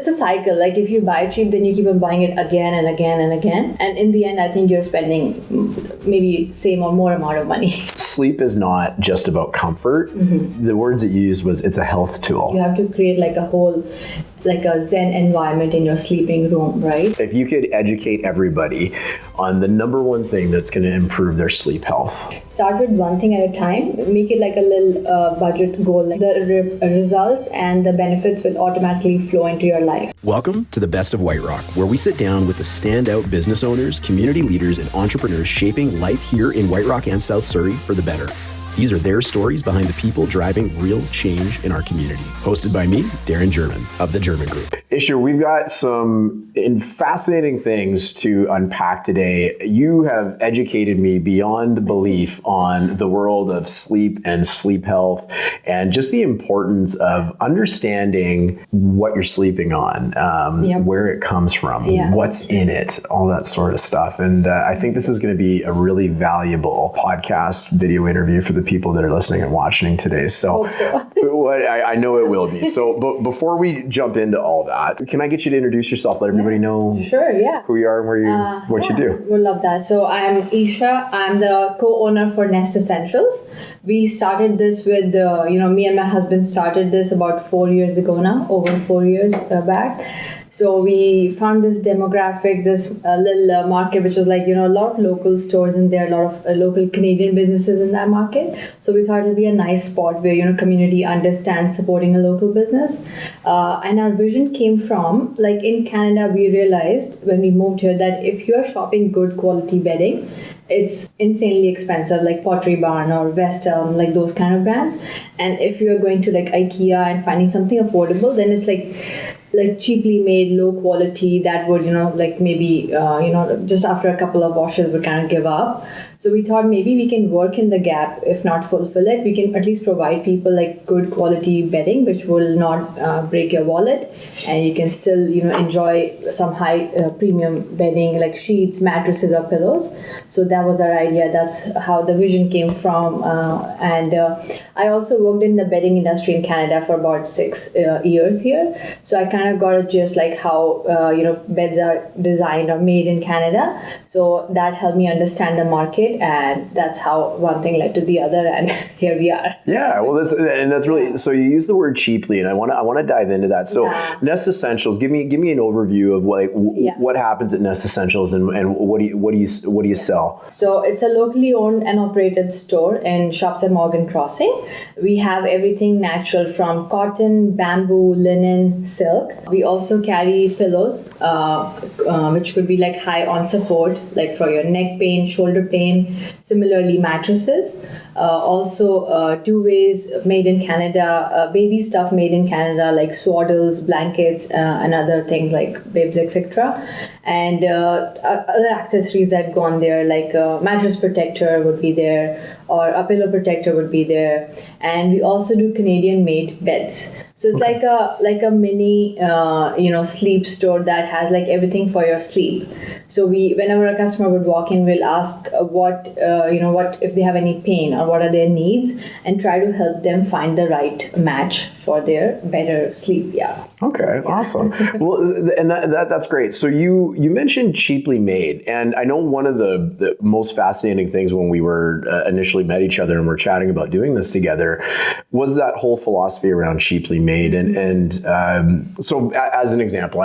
it's a cycle. Like if you buy cheap, then you keep on buying it again and again and again. And in the end, I think you're spending maybe same or more amount of money. Sleep is not just about comfort. The words that you used was it's a health tool. You have to create like a Zen environment in your sleeping room, right? If you could educate everybody on the number one thing that's going to improve their sleep health. Start with one thing at a time. Make it like a little budget goal. Like the results and the benefits will automatically flow into your life. Welcome to the Best of White Rock, where we sit down with the standout business owners, community leaders, and entrepreneurs shaping life here in White Rock and South Surrey for the better. These are their stories behind the people driving real change in our community. Hosted by me, Darren German of the German Group. Isha, we've got some fascinating things to unpack today. You have educated me beyond belief on the world of sleep and sleep health and just the importance of understanding what you're sleeping on, where it comes from, what's in it, all that sort of stuff. And I think this is going to be a really valuable podcast video interview for the people that are listening and watching today. So I know it will be. So but before we jump into all that, can I get you to introduce yourself? Let everybody know who you are and what you do. We'd love that. So I'm Isha. I'm the co-owner for Nest Essentials. We started this with, me and my husband started this about 4 years ago now, over 4 years back. So we found this demographic, this little market, which is like, a lot of local stores in there, a lot of local Canadian businesses in that market. So we thought it'd be a nice spot where, community understands supporting a local business. And our vision came from, like in Canada, we realized when we moved here that if you're shopping good quality bedding, it's insanely expensive, like Pottery Barn or West Elm, like those kind of brands. And if you're going to like IKEA and finding something affordable, then it's like cheaply made, low quality that would, maybe, just after a couple of washes would kind of give up. So we thought maybe we can work in the gap, if not fulfill it. We can at least provide people like good quality bedding, which will not break your wallet. And you can still, enjoy some high premium bedding like sheets, mattresses or pillows. So that was our idea. That's how the vision came from. And I also worked in the bedding industry in Canada for about 6 years here. So I kind of got a gist like how, beds are designed or made in Canada. So that helped me understand the market. And that's how one thing led to the other, and here we are. Yeah, well, that's really, so you use the word cheaply, and I want to dive into that. So Nest Essentials, give me an overview of what happens at Nest Essentials and what do you sell? So it's a locally owned and operated store in Shops at Morgan Crossing. We have everything natural from cotton, bamboo, linen, silk. We also carry pillows, which could be like high on support, like for your neck pain, shoulder pain. Similarly, mattresses. Also duvets made in Canada, baby stuff made in Canada like swaddles, blankets, and other things like bibs, etc. And other accessories that go on there, like a mattress protector would be there, or a pillow protector would be there. And we also do Canadian made beds. So it's like a mini sleep store that has like everything for your sleep. So whenever a customer would walk in, we'll ask what if they have any pain or what are their needs, and try to help them find the right match for their better sleep. Okay, awesome. Well, and that's great. So you mentioned cheaply made, and I know one of the most fascinating things when we were initially met each other and we're chatting about doing this together was that whole philosophy around cheaply made. And so as an example,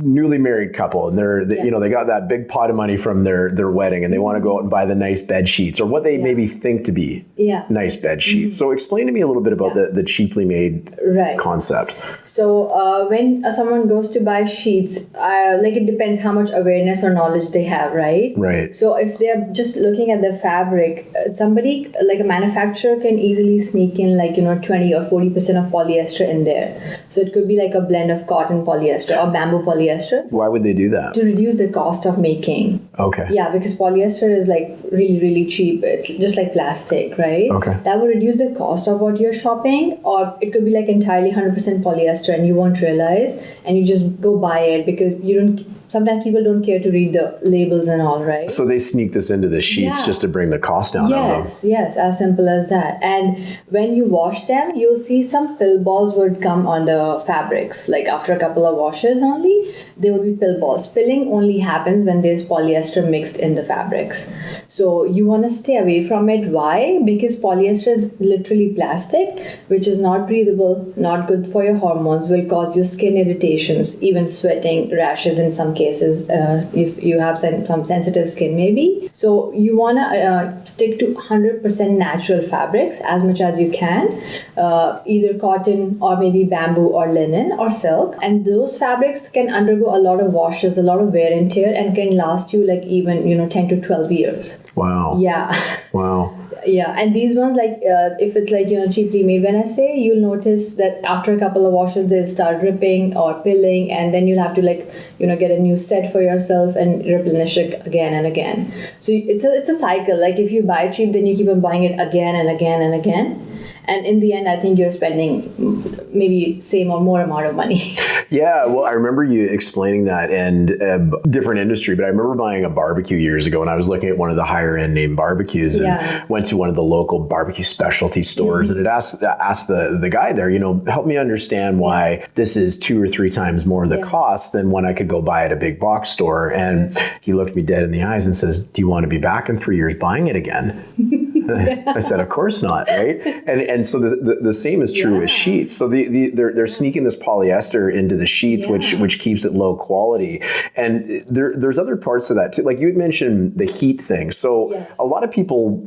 newly married couple, and they got that big pot of money from their wedding, and they want to go out and buy the nice bed sheets or what they maybe think to be nice bed sheets. So explain to me a little bit about the cheaply made concept. So when someone goes to buy sheets, it depends how much awareness or knowledge they have, right? Right. So if they're just looking at the fabric, somebody like a manufacturer can easily sneak in 20 or 40% of polyester in there. So it could be like a blend of cotton polyester or bamboo polyester. Why would they do that? To reduce the cost of making. Okay. Yeah, because polyester is like really, really cheap. It's just like plastic, right? Okay. That would reduce the cost of what you're shopping, or it could be like entirely 100% polyester and you won't realize, and you just go buy it because sometimes people don't care to read the labels and all, right? So they sneak this into the sheets just to bring the cost down on them. Yes, as simple as that. And when you wash them, you'll see some pill balls would come on the fabrics. Like after a couple of washes only, there would be pill balls. Pilling only happens when there's polyester mixed in the fabrics. So you want to stay away from it. Why? Because polyester is literally plastic, which is not breathable, not good for your hormones, will cause you skin irritations, even sweating, rashes in some cases, if you have some sensitive skin maybe. So you want to stick to 100% natural fabrics as much as you can, either cotton or maybe bamboo or linen or silk. And those fabrics can undergo a lot of washes, a lot of wear and tear, and can last you like even 10 to 12 years. Wow. Yeah. Wow. Yeah, and these ones, like if it's like cheaply made, when I say, you'll notice that after a couple of washes they'll start ripping or pilling, and then you'll have to get a new set for yourself and replenish it again and again. So it's a cycle. Like if you buy cheap, then you keep on buying it again and again and again. And in the end, I think you're spending maybe same or more amount of money. Yeah, well, I remember you explaining that, and different industry, but I remember buying a barbecue years ago, and I was looking at one of the higher end name barbecues, and went to one of the local barbecue specialty stores, and it asked the guy there, help me understand why this is 2 or 3 times more the cost than when I could go buy at a big box store. And he looked me dead in the eyes and says, "Do you want to be back in 3 years buying it again?" I said, "Of course not," right? And so the same is true with sheets. So they're sneaking this polyester into the sheets, which keeps it low quality. And there's other parts of that too. Like you had mentioned the heat thing. So a lot of people,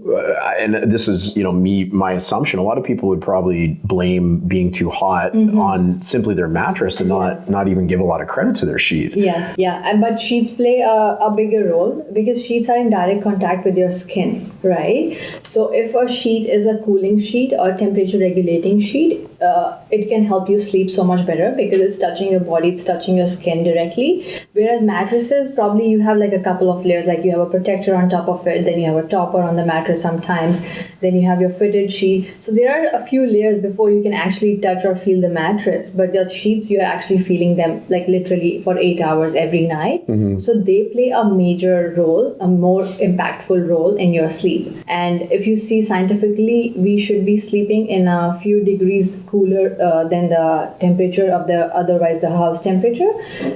and this is my assumption, a lot of people would probably blame being too hot on simply their mattress and not even give a lot of credit to their sheet. Yes, but sheets play a bigger role because sheets are in direct contact with your skin, right? So if a sheet is a cooling sheet or temperature regulating sheet, it can help you sleep so much better because it's touching your body, it's touching your skin directly. Whereas mattresses, probably you have like a couple of layers, like you have a protector on top of it, then you have a topper on the mattress sometimes, then you have your fitted sheet. So there are a few layers before you can actually touch or feel the mattress. But the sheets, you're actually feeling them like literally for 8 hours every night. So they play a major role, a more impactful role in your sleep. And if you see scientifically, we should be sleeping in a few degrees cooler than the temperature of otherwise the house temperature.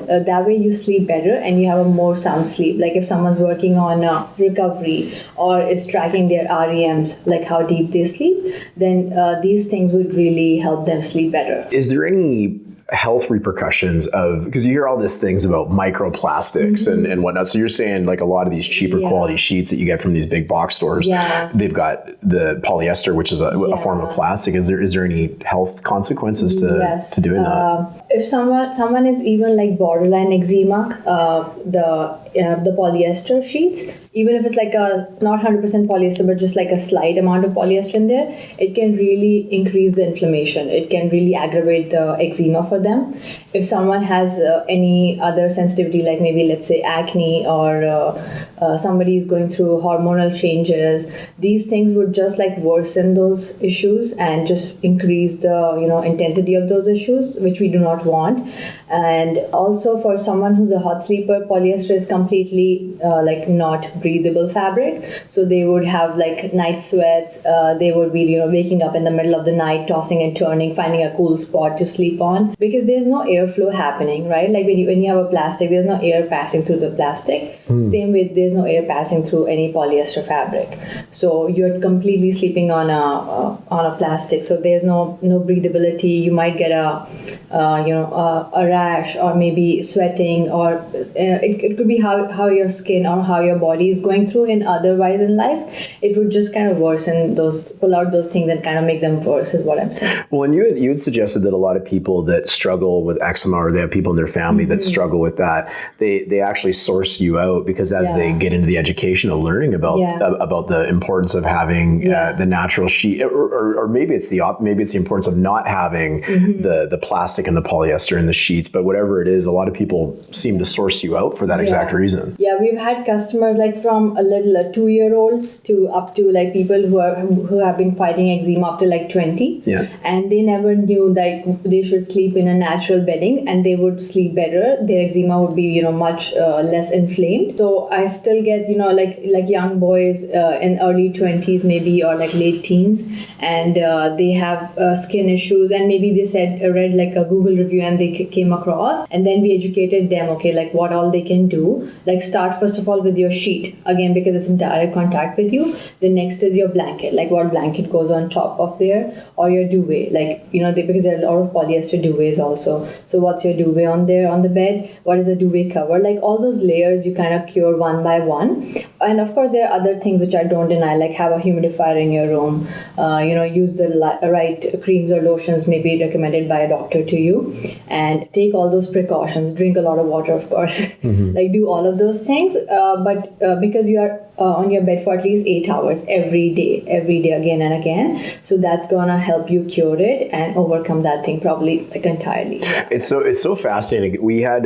That way you sleep better and you have a more sound sleep. Like if someone's working on recovery or is tracking their REMs, like how deep they sleep, then these things would really help them sleep better. Is there any health repercussions because you hear all these things about microplastics and whatnot. So you're saying like a lot of these cheaper quality sheets that you get from these big box stores, they've got the polyester, which is a form of plastic. Is there any health consequences to doing that? If someone is even like borderline eczema, the polyester sheets, even if it's like a not 100% polyester, but just like a slight amount of polyester in there, it can really increase the inflammation. It can really aggravate the eczema for them. If someone has any other sensitivity, like maybe let's say acne or somebody is going through hormonal changes, these things would just like worsen those issues and just increase the intensity of those issues, which we do not want. And also for someone who's a hot sleeper, polyester is completely like not breathable fabric. So they would have like night sweats. They would be waking up in the middle of the night, tossing and turning, finding a cool spot to sleep on, because there's no airflow happening, right? Like when you have a plastic, there's no air passing through the plastic. Same way, there's no air passing through any polyester fabric. So you're completely sleeping on a plastic. So there's no breathability. You might get a rash or maybe sweating, or it could be how your skin or how your body is going through otherwise in life. It would just kind of worsen pull out those things and kind of make them worse, is what I'm saying. Well, and you had suggested that a lot of people that struggle with eczema, or they have people in their family that struggle with that, they actually source you out because as they get into the education of learning about the importance of having the natural sheet, or maybe it's the importance of not having the plastic and the polyester in the sheets, but whatever it is, a lot of people seem to source you out for that exact reason. Yeah, we've had customers like from a little 2-year-olds to up to like people who have been fighting eczema up to like 20. Yeah. And they never knew that they should sleep in a natural bedding and they would sleep better. Their eczema would be, much less inflamed. So I still get, like young boys in early 20s maybe, or like late teens, and they have skin issues, and maybe they read like a Google review and they came across, and then we educated them, okay, like what all they can do. Like start first of all with your sheet, again, because it's in direct contact with you. The next is your blanket, like what blanket goes on top of there, or your duvet, like, because there are a lot of polyester duvets also. So what's your duvet on there on the bed? What is a duvet cover? Like all those layers you kind of cure one by one. And of course there are other things which I don't deny, like have a humidifier in your room, use the right creams or lotions maybe recommended by a doctor to you, and take all those precautions. Drink a lot of water, of course. Like do all of those things, but because you are on your bed for at least 8 hours every day again and again, so that's gonna help you cure it and overcome that thing probably like entirely. Yeah. It's so fascinating. We had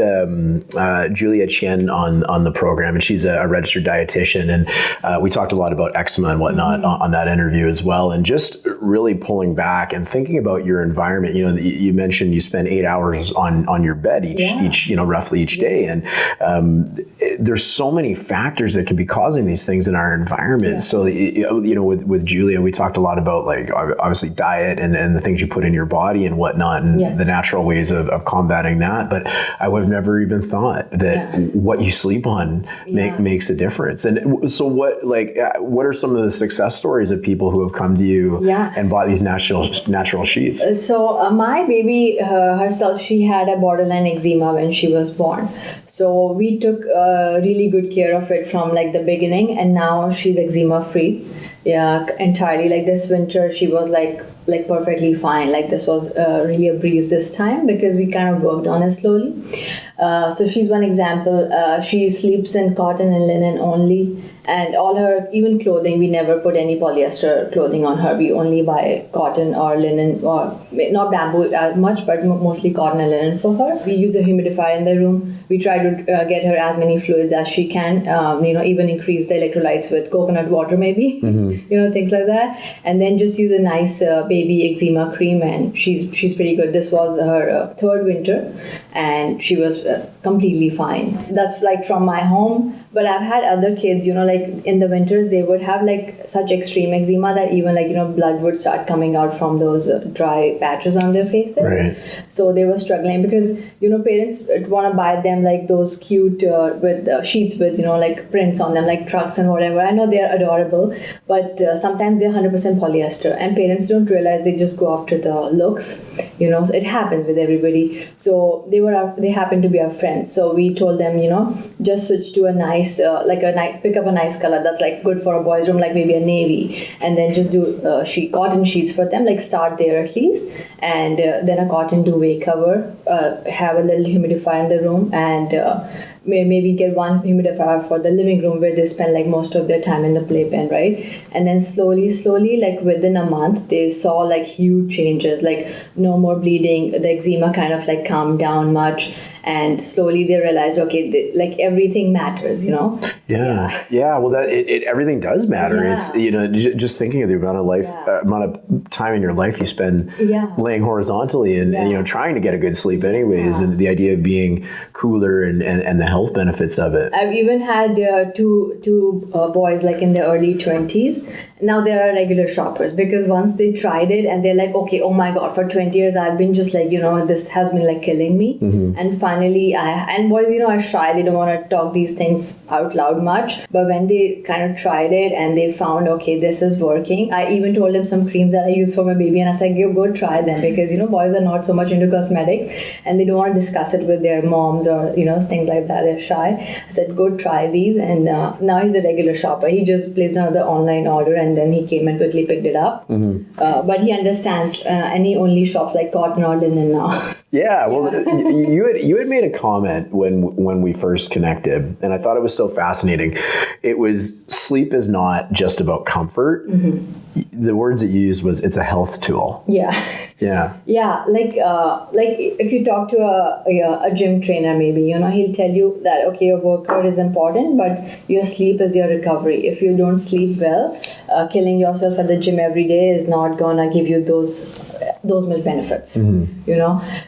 Julia Chen on the program, and she's a registered dietitian, and we talked a lot about eczema and whatnot on that interview as well, and just really pulling back and thinking about your environment. You mentioned you spend 8 hours on your bed each roughly each day, and there's so many factors that can be causing these things in our environment. Yeah. So with Julia, we talked a lot about like obviously diet and the things you put in your body and whatnot, and the natural ways of combating that. But I would have never even thought that what you sleep on makes a difference. And so what are some of the success stories of people who have come to you and bought these natural sheets? So my baby herself, she had a borderline eczema when she was born. So we took really good care of it from like the beginning, and now she's eczema free. Yeah, entirely. Like this winter, she was like perfectly fine. Like this was really a breeze this time because we kind of worked on it slowly. So she's one example. She sleeps in cotton and linen only, and all her, even clothing, we never put any polyester clothing on her. We only buy cotton or linen, or not bamboo as much, but mostly cotton and linen for her. We use a humidifier in the room. We try to get her as many fluids as she can, even increase the electrolytes with coconut water maybe, things like that. And then just use a nice baby eczema cream, and she's pretty good. This was her third winter, and she was completely fine. That's like from my home. But I've had other kids, like in the winters, they would have like such extreme eczema that even like, blood would start coming out from those dry patches on their faces. Right. So they were struggling because, parents want to buy them like those cute with sheets with, like prints on them, like trucks and whatever. I know they're adorable, but sometimes they're 100% polyester, and parents don't realize, they just go after the looks, it happens with everybody. So they happened to be our friends. So we told them, just switch to a nice, pick up a nice color that's like good for a boy's room, like maybe a navy, and then just do cotton sheets for them, like start there at least, and then a cotton duvet cover, have a little humidifier in the room, and maybe get one humidifier for the living room where they spend like most of their time in the playpen, right? And then slowly, like within a month, they saw like huge changes, like no more bleeding, the eczema kind of like calmed down much, and slowly they realized, okay, like everything matters, Yeah. Well, everything does matter. Yeah. It's just thinking of the amount of time in your life you spend laying horozontally and trying to get a good sleep anyways, and the idea of being cooler and the health benefits of it. I've even had two boys like in their early 20s. Now they are regular shoppers because once they tried it and they're like, okay, oh my God, for 20 years I've been just like, this has been like killing me. And finally, and boys, are shy. They don't want to talk these things out loud much. But when they kind of tried it and they found, okay, this is working. I even told them some creams that I use for my baby, and I said, go try them, because, boys are not so much into cosmetics and they don't want to discuss it with their moms or, things like that. They're shy. I said, go try these. And now he's a regular shopper. He just placed another online order, and then he came and quickly picked it up. But he understands, and he only shops like cotton or linen now. Yeah, well, you had made a comment when we first connected, and I thought it was so fascinating. It was sleep is not just about comfort. The words that you used was it's a health tool. Yeah. Like if you talk to a gym trainer, maybe he'll tell you that okay, your workout is important, but your sleep is your recovery. If you don't sleep well, killing yourself at the gym every day is not gonna give you those much benefits.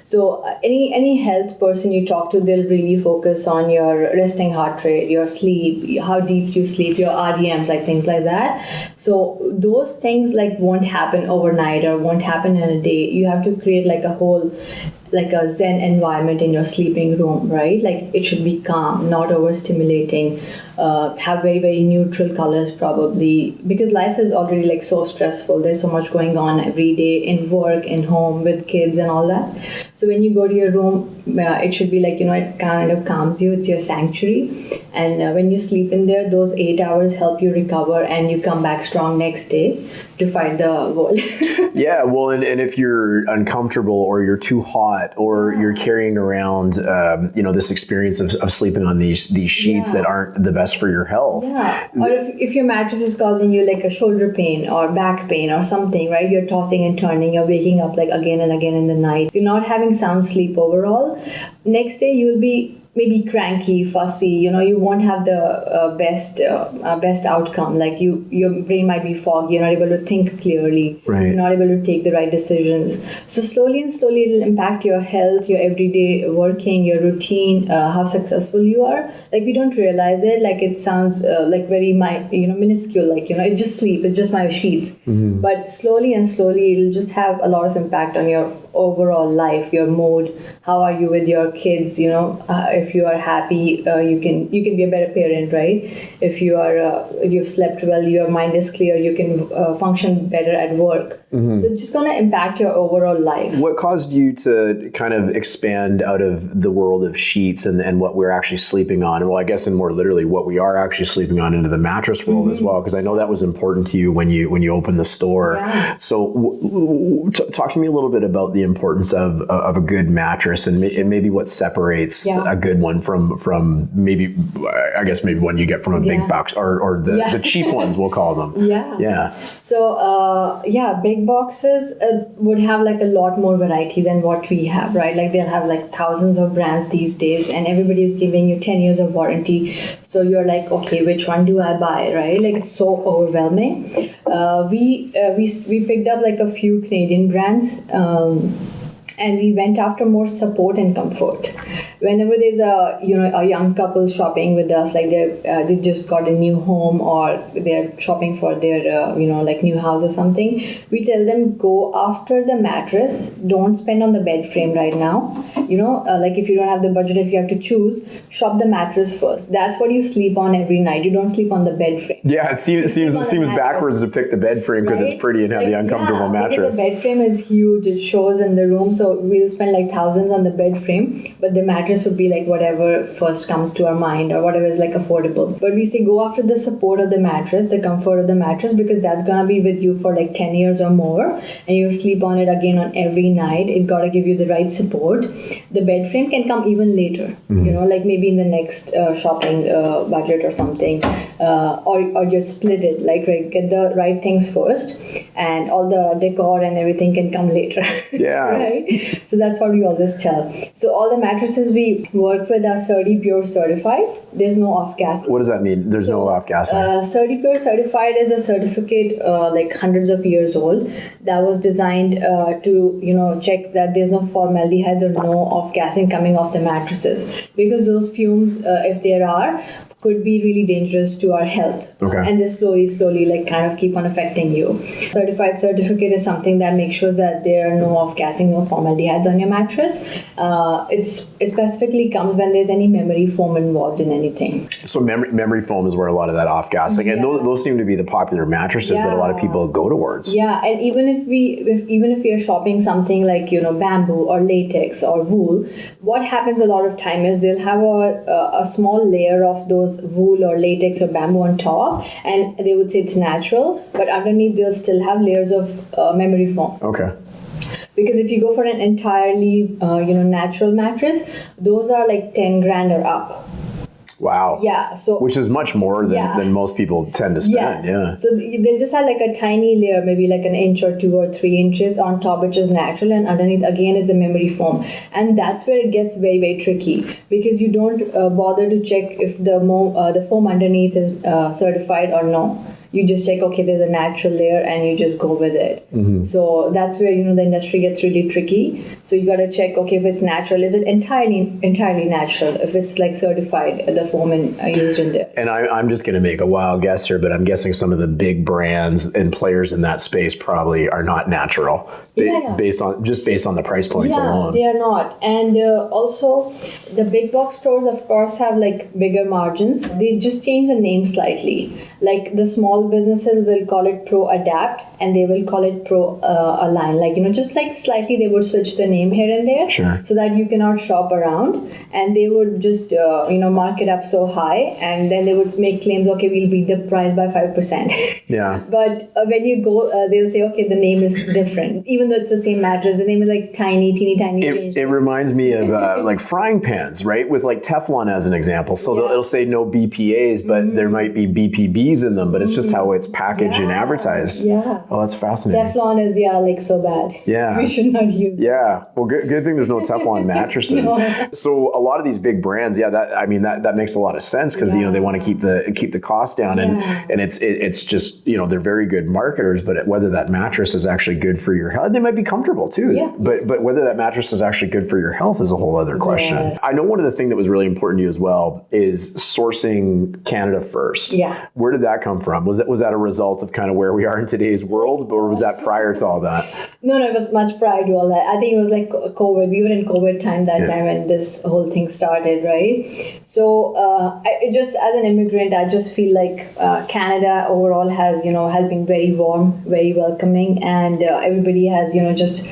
So any health person you talk to, they'll really focus on your resting heart rate, your sleep, how deep you sleep, your REMs, like things like that. So those things like won't happen overnight or won't happen in a day. You have to create like a zen environment in your sleeping room, right? Like it should be calm, not overstimulating, have very, very neutral colors probably, because life is already like so stressful. There's so much going on every day in work, in home, with kids and all that. So when you go to your room, it should be like, it kind of calms you. It's your sanctuary. And when you sleep in there, those 8 hours help you recover and you come back strong next day to fight the world. Yeah, well, and if you're uncomfortable or you're too hot or you're carrying around, this experience of sleeping on these sheets that aren't the best for your health. Yeah, or if your mattress is causing you like a shoulder pain or back pain or something, right? You're tossing and turning, you're waking up like again and again in the night. You're not having sound sleep overall. Next day, you'll be maybe cranky, fussy, you won't have the best outcome. Like your brain might be foggy, you're not able to think clearly, right. You're not able to take the right decisions. So slowly it'll impact your health, your everyday working, your routine, how successful you are. Like we don't realize it, like it sounds like very minuscule, like it's just sleep, it's just my sheets. But slowly it'll just have a lot of impact on your overall life, your mood. How are you with your kids? If you are happy, you can be a better parent, right? If you are you've slept well, your mind is clear, you can function better at work. So it's just going to impact your overall life. What caused you to kind of expand out of the world of sheets and what we're actually sleeping on? Well, I guess, and more literally, what we are actually sleeping on, into the mattress world as well, because I know that was important to you when you opened the store. Yeah. So talk to me a little bit about the importance of a good mattress and maybe what separates a good one from maybe one you get from a big box or the cheap ones, we'll call them. Yeah. So big boxes would have like a lot more variety than what we have, right? Like they'll have like thousands of brands these days, and everybody is giving you 10 years of warranty. So you're like, okay, which one do I buy, right? Like it's so overwhelming. We picked up like a few Canadian brands. And we went after more support and comfort. Whenever there's a young couple shopping with us, like they just got a new home or they're shopping for their like new house or something, we tell them go after the mattress. Don't spend on the bed frame right now. Like if you don't have the budget, if you have to choose, shop the mattress first. That's what you sleep on every night. You don't sleep on the bed frame. Yeah, it seems backwards to pick the bed frame because it's pretty and have the uncomfortable mattress. Because the bed frame is huge. It shows in the room, so we'll spend like thousands on the bed frame, but the mattress would be like whatever first comes to our mind or whatever is like affordable. But we say go after the support of the mattress, the comfort of the mattress, because that's gonna be with you for like 10 years or more, and you sleep on it again on every night. It gotta give you the right support. The bed frame can come even later, like maybe in the next shopping budget or something, or just split it, like get the right things first, and all the decor and everything can come later. Yeah. Right? So that's what we always tell. So all the mattresses we work with are Surdy Pure certified. There's no off-gassing. What does that mean? There's no off-gassing? Surdy Pure certified is a certificate like hundreds of years old that was designed to check that there's no formaldehyde or no off-gassing coming off the mattresses, because those fumes, if there are, could be really dangerous to our health. Okay. And they slowly like kind of keep on affecting you. Certificate is something that makes sure that there are no off-gassing, no formaldehydes on your mattress. It specifically comes when there's any memory foam involved in anything. So memory foam is where a lot of that off-gassing, and those seem to be the popular mattresses that a lot of people go towards. Yeah, and even if we are shopping something like bamboo or latex or wool, what happens a lot of time is they'll have a small layer of those wool or latex or bamboo on top, and they would say it's natural, but underneath they'll still have layers of memory foam. Okay. because if you go for an entirely natural mattress, those are like 10 grand or up. Wow. Yeah. So which is much more than most people tend to spend. Yeah. So they'll just have like a tiny layer, maybe like an inch or 2 or 3 inches on top, which is natural, and underneath again is the memory foam, and that's where it gets very, very tricky, because you don't bother to check if the foam underneath is certified or no. You just check, okay, there's a natural layer, and you just go with it. So that's where the industry gets really tricky. So you got to check, okay, if it's natural, is it entirely natural? If it's like certified, the foam used in there. And I'm just going to make a wild guess here, but I'm guessing some of the big brands and players in that space probably are not natural, based on the price points alone. They are not. And also, the big box stores, of course, have like bigger margins. They just change the name slightly. Like the small businesses will call it Pro Adapt, and they will call it Pro Align. Like, just like slightly they would switch the name here and there, sure, so that you cannot shop around. And they would just, mark it up so high, and then they would make claims, okay, we'll beat the price by 5%. Yeah. But when you go, they'll say, okay, the name is different. Even though it's the same mattress, the name is like teeny tiny change. It reminds me of like frying pans, right? With like Teflon as an example. So it'll say no BPAs, but there might be BPBs in them, but it's just how it's packaged and advertised. Yeah. Oh, that's fascinating. Teflon is, like so bad. Yeah. We should not use it. Yeah. Well, good thing there's no Teflon mattresses. No. So a lot of these big brands, that makes a lot of sense, because they want to keep the cost down, and it's just they're very good marketers, but whether that mattress is actually good for your health, they might be comfortable too. Yeah. But whether that mattress is actually good for your health is a whole other question. Yes. I know one of the things that was really important to you as well is sourcing Canada first. Yeah. Where did that come from? Was that a result of kind of where we are in today's world, or was that prior to all that? No, it was much prior to all that. I think it was like COVID. We were in COVID time time when this whole thing started, right? So just as an immigrant, I just feel like Canada overall has been very warm, very welcoming, and everybody has just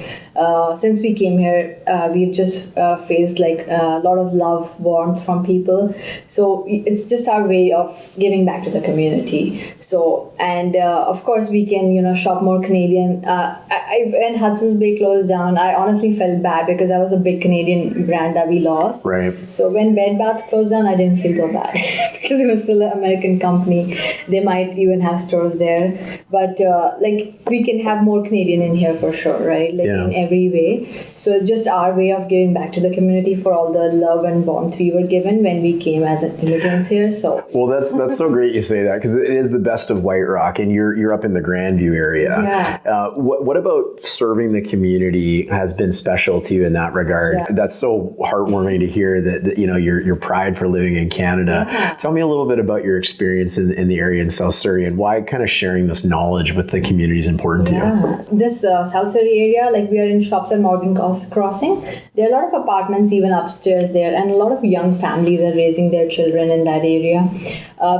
since we came here, we've just faced like a lot of love, warmth from people. So it's just our way of giving back to the community. So, and of course we can shop more Canadian. When Hudson's Bay closed down, I honestly felt bad, because that was a big Canadian brand that we lost. Right. So when Bed Bath closed down, I didn't feel so bad because it was still an American company. They might even have stores there, but like we can have more Canadian in here for sure, right? Like in every way. So it's just our way of giving back to the community for all the love and warmth we were given when we came as immigrants here. So well, that's so great you say that, because it is the best of White Rock, and you're up in the Grandview area. Yeah. What about serving the community has been special to you in that regard? Yeah. That's so heartwarming to hear that your pride for living in Canada. Yeah. Tell me a little bit about your experience in the area in South Surrey, and why kind of sharing this knowledge with the community is important to you. This South Surrey area, like we are in Shops and Morgan Crossing. There are a lot of apartments even upstairs there, and a lot of young families are raising their children in that area.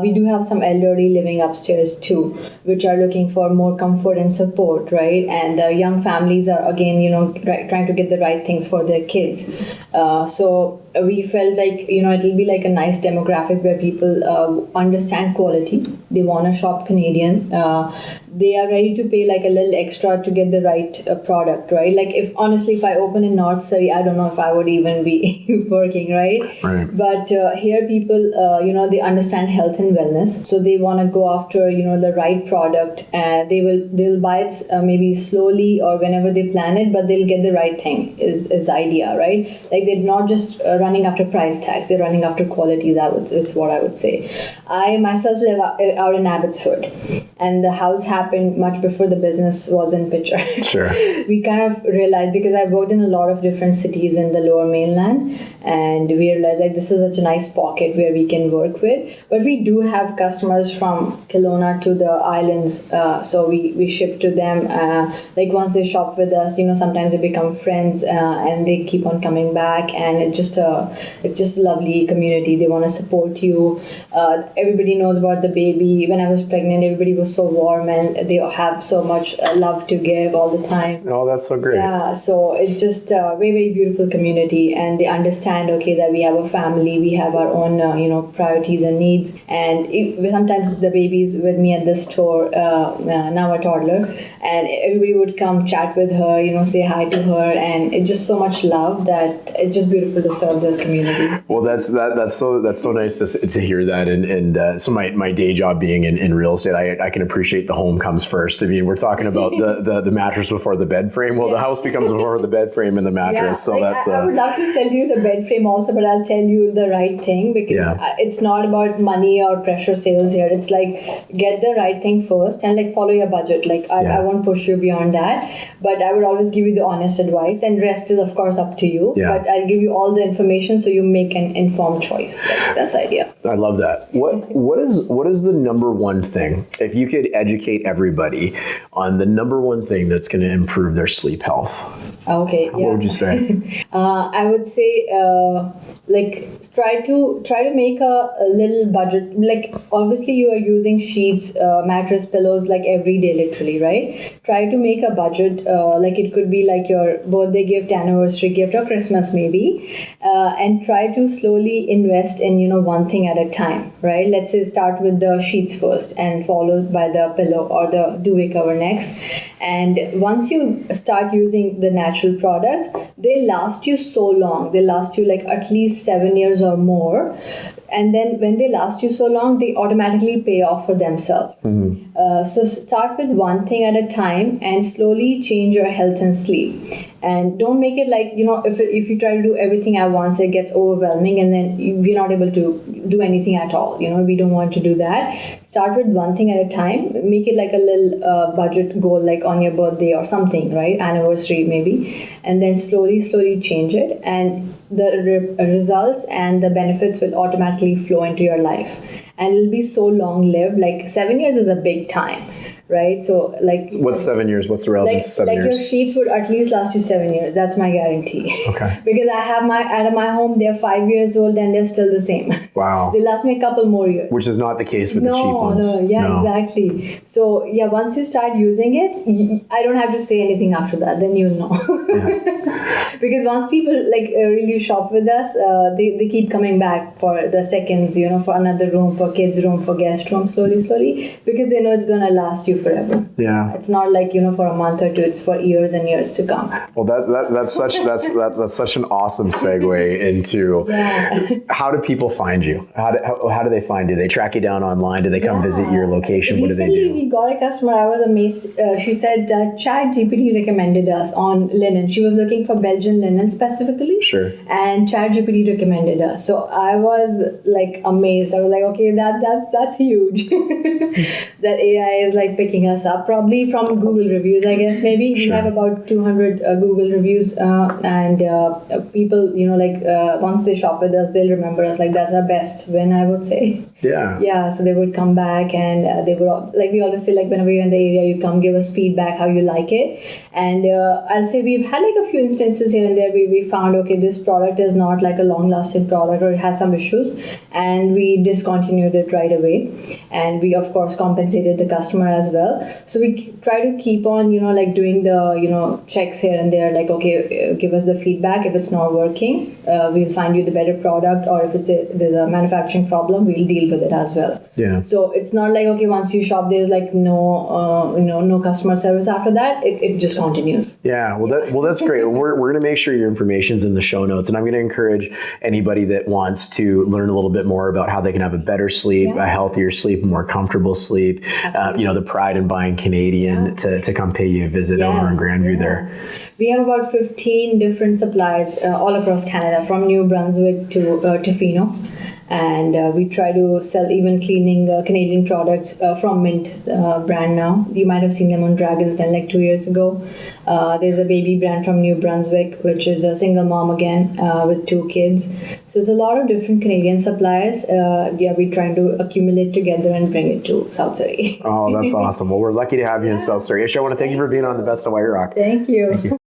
We do have some elderly living upstairs too, which are looking for more comfort and support, right? And young families are again, trying to get the right things for their kids. So we felt like, it'll be like a nice demographic where people understand quality. They want to shop Canadian. They are ready to pay like a little extra to get the right product, right? Like if I open in North Surrey, I don't know if I would even be working, right? Right. But here people, they understand health and wellness. So they want to go after, the right product, and they'll buy it maybe slowly or whenever they plan it, but they'll get the right thing is the idea, right? Like they're not just running after price tags, they're running after quality. Is what I would say. I myself live out in Abbotsford, and the house happened much before the business was in picture. Sure. We kind of realized, because I worked in a lot of different cities in the Lower Mainland, and we realized like this is such a nice pocket where we can work with. But we do have customers from Kelowna to the islands, so we ship to them. Like once they shop with us, sometimes they become friends, and they keep on coming back, and it's just a lovely community. They want to support you. Everybody knows about the baby. When I was pregnant, everybody was so warm, and they have so much love to give all the time. Oh, that's so great. Yeah, so it's just a very, very beautiful community, and they understand understand, okay, that we have a family, we have our own, priorities and needs. And sometimes the baby's with me at the store, now a toddler, and everybody would come chat with her, say hi to her, and it's just so much love that it's just beautiful to serve this community. Well, that's so nice to hear that, and so my day job being in real estate, I can appreciate the home comes first. I mean, we're talking about the mattress before the bed frame. Well, the house becomes before the bed frame and the mattress. So that's. I would love to sell you the bed frame also, but I'll tell you the right thing, because it's not about money or pressure sales here. It's like, get the right thing first and like follow your budget. Like I won't push you beyond that, but I would always give you the honest advice, and rest is of course up to you. Yeah. But I'll give you all the information so you make an informed choice. Like, that's the idea. I love that. What is the number one thing, if you could educate everybody on the number one thing that's going to improve their sleep health? Okay. What would you say? I would say try to make a little budget. Like, obviously you are using sheets, mattress, pillows like every day, literally, right? Try to make a budget. Like, it could be like your birthday gift, anniversary gift, or Christmas maybe, and try to slowly invest in one thing at a time, right? Let's say start with the sheets first, and followed by the pillow or the duvet cover next. And once you start using the natural products, they last you so long. They last you like at least 7 years or more. And then when they last you so long, they automatically pay off for themselves. So start with one thing at a time and slowly change your health and sleep. And don't make it like, if you try to do everything at once, it gets overwhelming and then we're not able to do anything at all. We don't want to do that. Start with one thing at a time. Make it like a little budget goal, like on your birthday or something, right? Anniversary maybe. And then slowly change it. And the results and the benefits will automatically flow into your life. And it'll be so long-lived. Like 7 years is a big time. Right, so like what's 7 years? What's the relevance of 7 years? Like your sheets would at least last you 7 years. That's my guarantee. Okay. Because I have out of my home, they're 5 years old and they're still the same. Wow. They last me a couple more years. Which is not the case with the cheap ones. No, exactly. So once you start using it, I don't have to say anything after that. Then you'll know. Because once people really shop with us, they keep coming back for the seconds, for another room, for kids' room, for guest room, slowly, because they know it's gonna last you forever. Yeah. It's not like, for a month or two, it's for years and years to come. Well, that's such an awesome segue into how do people find you? How do they find you? They track you down online? Do they come visit your location? What do they do? Recently, we got a customer. I was amazed. She said ChatGPT recommended us on linen. She was looking for Belgian linen specifically. Sure. And ChatGPT recommended us. So I was like amazed. I was like, okay, that's huge. That AI is like picking us up, probably from Google reviews, I guess, maybe. Sure. We have about 200 Google reviews, and people, once they shop with us, they'll remember us. Like, that's our best win, I would say. Yeah. Yeah, so they would come back, and they would, like we always say, like, whenever you're in the area, you come give us feedback how you like it. And I'll say we've had like a few instances here and there where we found, okay, this product is not like a long-lasting product, or it has some issues, and we discontinued it right away. And we, of course, compensated the customer as well. So we try to keep on, doing the, checks here and there, like, okay, give us the feedback. If it's not working, we'll find you the better product, or if there's a manufacturing problem, we'll deal with it as well. Yeah. So it's not like, okay, once you shop, there's like no customer service after that. It just continues. Yeah. Well, that's great. We're going to make sure your information's in the show notes, and I'm going to encourage anybody that wants to learn a little bit more about how they can have a better sleep, a healthier sleep, a more comfortable sleep. The pride in buying Canadian to come pay you a visit over in Grandview there. We have about 15 different suppliers all across Canada, from New Brunswick to Tofino. And we try to sell even cleaning Canadian products from Mint brand now. You might have seen them on Dragon's Den like 2 years ago. There's a baby brand from New Brunswick, which is a single mom again with 2 kids. So it's a lot of different Canadian suppliers. We're trying to accumulate together and bring it to South Surrey. Oh, that's awesome. Well, we're lucky to have you in South Surrey. Isha, I want to thank you for being on the Best of White Rock. Thank you.